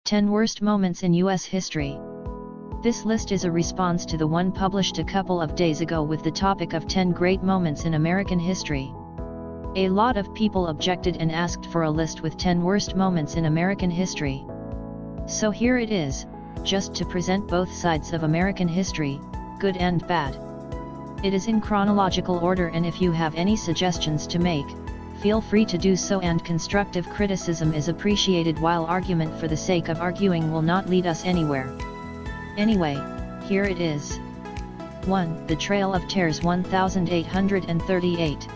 10 Worst Moments in U.S. History. This list is a response to the one published a couple of days ago with the topic of 10 great moments in American history. A lot of people objected and asked for a list with 10 worst moments in American history. So here it is, just to present both sides of American history, good and bad. It is in chronological order, and if you have any suggestions to make, feel free to do so, and constructive criticism is appreciated, while argument for the sake of arguing will not lead us anywhere. Anyway, here it is. 1. The Trail of Tears 1838.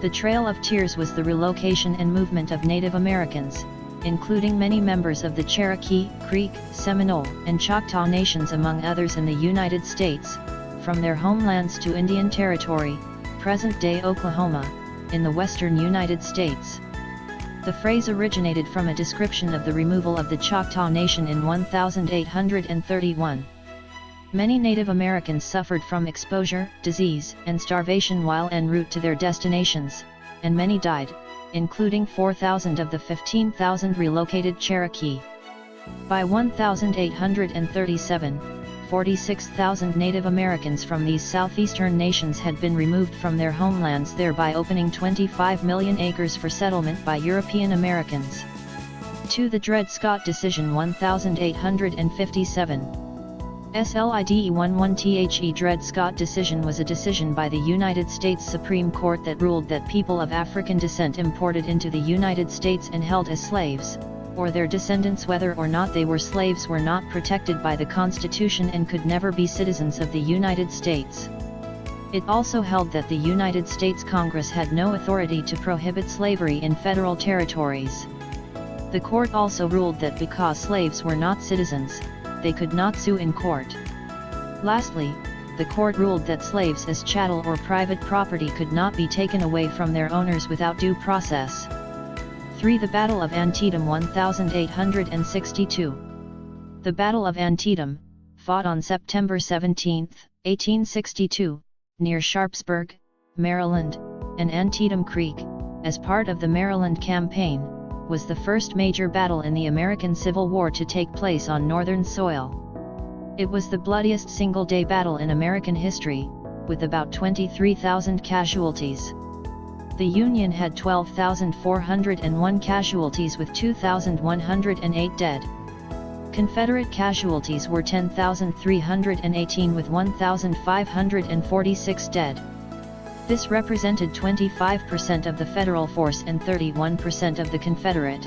The Trail of Tears was the relocation and movement of Native Americans, including many members of the Cherokee, Creek, Seminole, and Choctaw nations among others in the United States, from their homelands to Indian Territory, present-day Oklahoma, in the western United States. The phrase originated from a description of the removal of the Choctaw Nation in 1831. Many Native Americans suffered from exposure, disease, and starvation while en route to their destinations, and many died, including 4,000 of the 15,000 relocated Cherokee. By 1837, 46,000 Native Americans from these southeastern nations had been removed from their homelands, thereby opening 25 million acres for settlement by European Americans. 2. The Dred Scott Decision 1857. SLIDE-11-THE Dred Scott Decision was a decision by the United States Supreme Court that ruled that people of African descent imported into the United States and held as slaves, or their descendants, whether or not they were slaves, were not protected by the Constitution and could never be citizens of the United States. It also held that the United States Congress had no authority to prohibit slavery in federal territories. The court also ruled that because slaves were not citizens, they could not sue in court. Lastly, the court ruled that slaves as chattel or private property could not be taken away from their owners without due process. 3. The Battle of Antietam 1862. The Battle of Antietam, fought on September 17, 1862, near Sharpsburg, Maryland, and Antietam Creek, as part of the Maryland Campaign, was the first major battle in the American Civil War to take place on northern soil. It was the bloodiest single-day battle in American history, with about 23,000 casualties. The Union had 12,401 casualties with 2,108 dead. Confederate casualties were 10,318 with 1,546 dead. This represented 25% of the Federal force and 31% of the Confederate.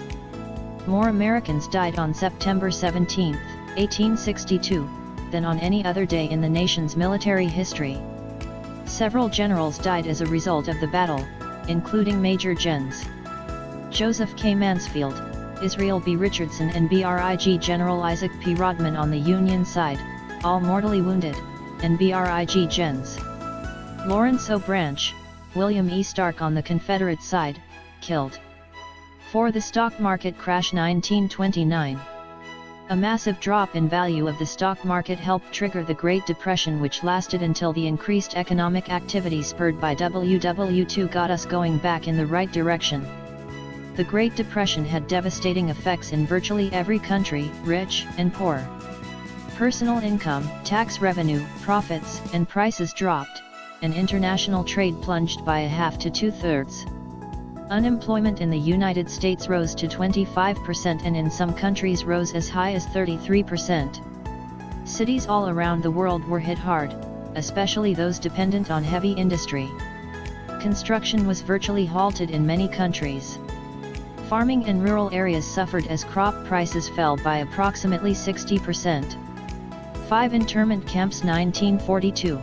More Americans died on September 17, 1862, than on any other day in the nation's military history. Several generals died as a result of the battle, including Major Gens. Joseph K. Mansfield, Israel B. Richardson, and Brig General Isaac P. Rodman on the Union side, all mortally wounded, and Brig Gens. Lawrence O. Branch, William E. Stark on the Confederate side, killed. 4. The Stock Market Crash 1929. A massive drop in value of the stock market helped trigger the Great Depression, which lasted until the increased economic activity spurred by WW2 got us going back in the right direction. The Great Depression had devastating effects in virtually every country, rich and poor. Personal income, tax revenue, profits, and prices dropped, and international trade plunged by a half to two-thirds. Unemployment in the United States rose to 25% and in some countries rose as high as 33%. Cities all around the world were hit hard, especially those dependent on heavy industry. Construction was virtually halted in many countries. Farming and rural areas suffered as crop prices fell by approximately 60%. 5. Internment Camps 1942.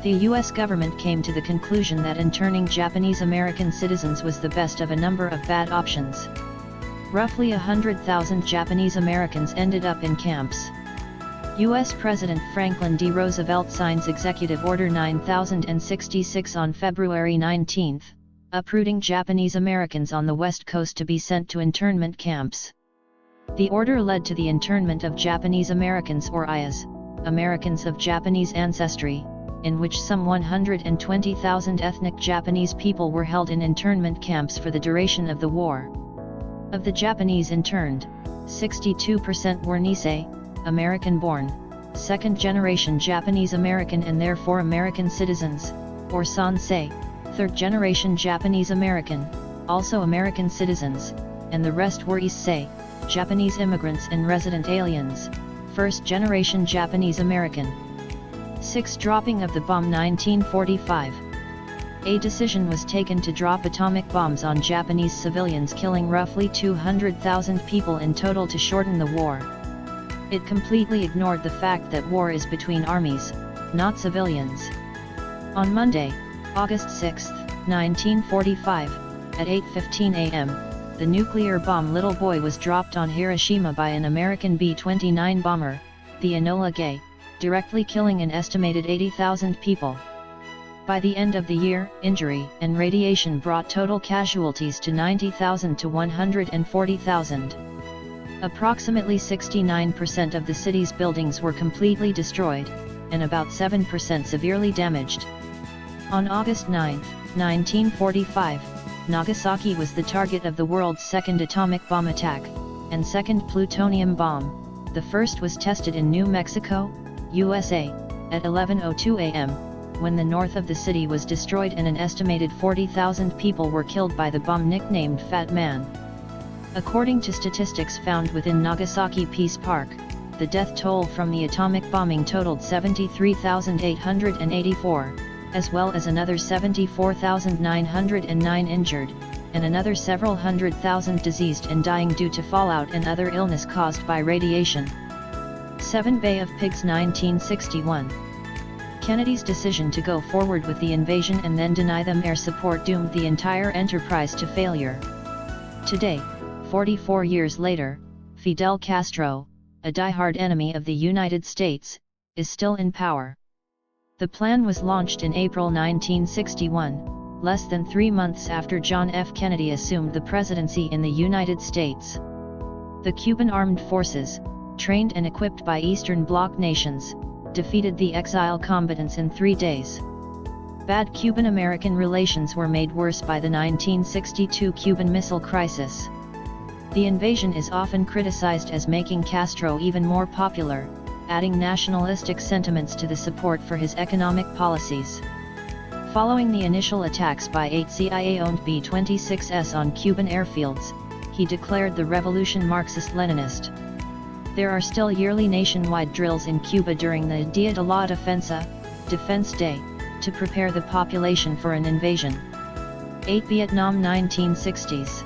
The U.S. government came to the conclusion that interning Japanese American citizens was the best of a number of bad options. Roughly 100,000 Japanese Americans ended up in camps. U.S. President Franklin D. Roosevelt signs Executive Order 9066 on February 19, uprooting Japanese Americans on the West Coast to be sent to internment camps. The order led to the internment of Japanese Americans, or IAs, Americans of Japanese ancestry, in which some 120,000 ethnic Japanese people were held in internment camps for the duration of the war. Of the Japanese interned, 62% were Nisei, American-born, second-generation Japanese-American and therefore American citizens, or Sansei, third-generation Japanese-American, also American citizens, and the rest were Issei, Japanese immigrants and resident aliens, first-generation Japanese-American. 6. Dropping of the bomb 1945. A decision was taken to drop atomic bombs on Japanese civilians, killing roughly 200,000 people in total to shorten the war. It completely ignored the fact that war is between armies, not civilians. On Monday, August 6, 1945, at 8:15 a.m., the nuclear bomb Little Boy was dropped on Hiroshima by an American B-29 bomber, the Enola Gay, directly killing an estimated 80,000 people. By the end of the year, injury and radiation brought total casualties to 90,000 to 140,000. Approximately 69% of the city's buildings were completely destroyed, and about 7% severely damaged. On August 9, 1945, Nagasaki was the target of the world's second atomic bomb attack, and second plutonium bomb. The first was tested in New Mexico, USA, at 11:02 a.m., when the north of the city was destroyed and an estimated 40,000 people were killed by the bomb nicknamed Fat Man. According to statistics found within Nagasaki Peace Park, the death toll from the atomic bombing totaled 73,884, as well as another 74,909 injured, and another several hundred thousand diseased and dying due to fallout and other illness caused by radiation. 7. Bay of Pigs 1961. Kennedy's decision to go forward with the invasion and then deny them air support doomed the entire enterprise to failure. Today, 44 years later, Fidel Castro, a die-hard enemy of the United States, is still in power. The plan was launched in April 1961, less than 3 months after John F. Kennedy assumed the presidency in the United States. The Cuban armed forces, trained and equipped by Eastern Bloc nations, defeated the exile combatants in 3 days. Bad Cuban-American relations were made worse by the 1962 Cuban Missile Crisis. The invasion is often criticized as making Castro even more popular, adding nationalistic sentiments to the support for his economic policies. Following the initial attacks by 8 CIA-owned B-26s on Cuban airfields, he declared the revolution Marxist-Leninist. There are still yearly nationwide drills in Cuba during the Dia de la Defensa, Defense Day, to prepare the population for an invasion. 8. Vietnam 1960s.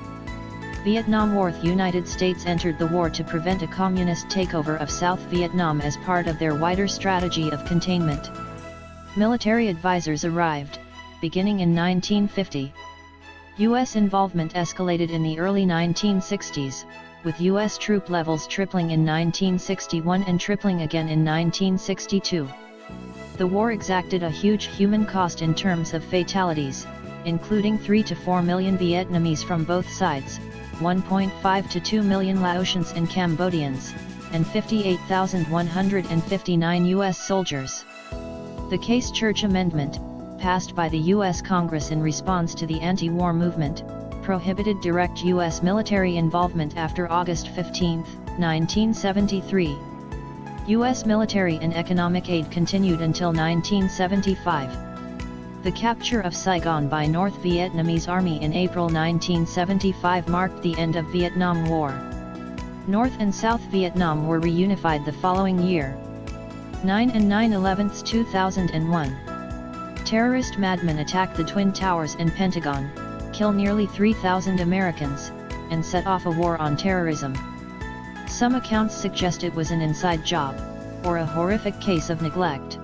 Vietnam War. The United States entered the war to prevent a communist takeover of South Vietnam as part of their wider strategy of containment. Military advisors arrived, beginning in 1950. U.S. involvement escalated in the early 1960s, with U.S. troop levels tripling in 1961 and tripling again in 1962. The war exacted a huge human cost in terms of fatalities, including 3 to 4 million Vietnamese from both sides, 1.5 to 2 million Laotians and Cambodians, and 58,159 U.S. soldiers. The Case Church Amendment, passed by the U.S. Congress in response to the anti-war movement, prohibited direct U.S. military involvement after August 15, 1973. U.S. military and economic aid continued until 1975. The capture of Saigon by North Vietnamese Army in April 1975 marked the end of Vietnam War. North and South Vietnam were reunified the following year. 9 and 9/11, 2001. Terrorist madmen attacked the Twin Towers and Pentagon, kill nearly 3,000 Americans, and set off a war on terrorism. Some accounts suggest it was an inside job, or a horrific case of neglect.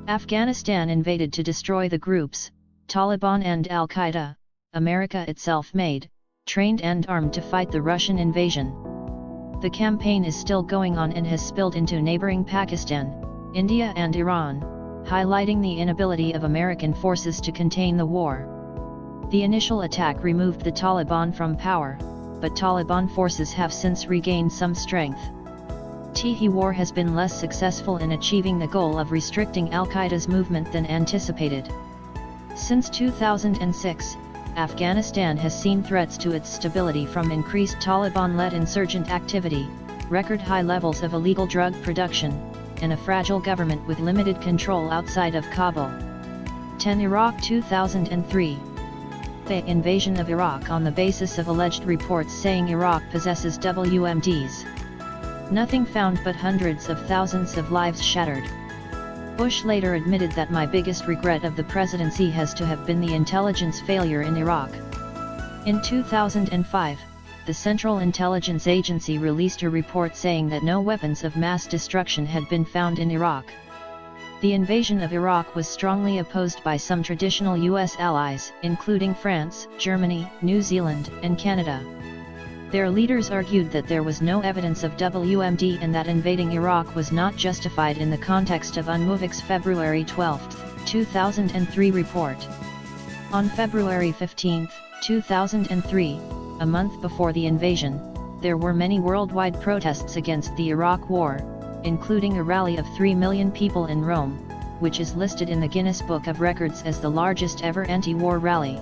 Afghanistan invaded to destroy the groups, Taliban and Al-Qaeda. America itself made, trained and armed to fight the Russian invasion. The campaign is still going on and has spilled into neighboring Pakistan, India and Iran, highlighting the inability of American forces to contain the war. The initial attack removed the Taliban from power, but Taliban forces have since regained some strength. The war has been less successful in achieving the goal of restricting Al-Qaeda's movement than anticipated. Since 2006, Afghanistan has seen threats to its stability from increased Taliban-led insurgent activity, record high levels of illegal drug production, and a fragile government with limited control outside of Kabul. 10 Iraq 2003. The invasion of Iraq on the basis of alleged reports saying Iraq possesses WMDs. Nothing found but hundreds of thousands of lives shattered. Bush later admitted that my biggest regret of the presidency has to have been the intelligence failure in Iraq. In 2005, the Central Intelligence Agency released a report saying that no weapons of mass destruction had been found in Iraq. The invasion of Iraq was strongly opposed by some traditional U.S. allies, including France, Germany, New Zealand, and Canada. Their leaders argued that there was no evidence of WMD and that invading Iraq was not justified in the context of UNMOVIC's February 12, 2003 report. On February 15, 2003, a month before the invasion, there were many worldwide protests against the Iraq War, including a rally of 3 million people in Rome, which is listed in the Guinness Book of Records as the largest ever anti-war rally.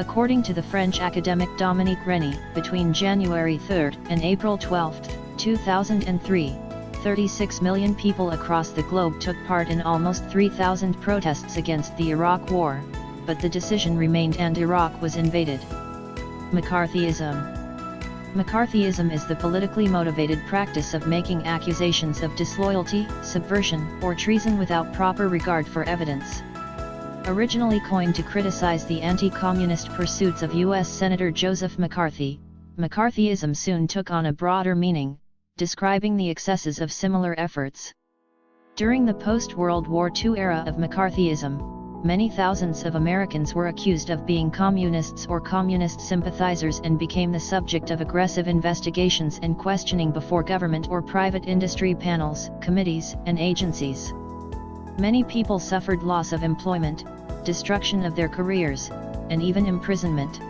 According to the French academic Dominique Rennie, between January 3 and April 12, 2003, 36 million people across the globe took part in almost 3,000 protests against the Iraq War, but the decision remained and Iraq was invaded. McCarthyism. McCarthyism is the politically motivated practice of making accusations of disloyalty, subversion, or treason without proper regard for evidence. Originally coined to criticize the anti-communist pursuits of U.S. Senator Joseph McCarthy, McCarthyism soon took on a broader meaning, describing the excesses of similar efforts. During the post-World War II era of McCarthyism, many thousands of Americans were accused of being communists or communist sympathizers and became the subject of aggressive investigations and questioning before government or private industry panels, committees, and agencies. Many people suffered loss of employment, destruction of their careers, and even imprisonment.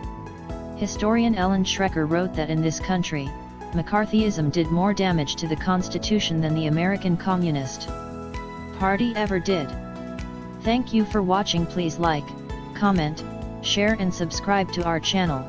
Historian Ellen Schrecker wrote that in this country, McCarthyism did more damage to the Constitution than the American Communist Party ever did. Thank you for watching. Please like, comment, share and subscribe to our channel.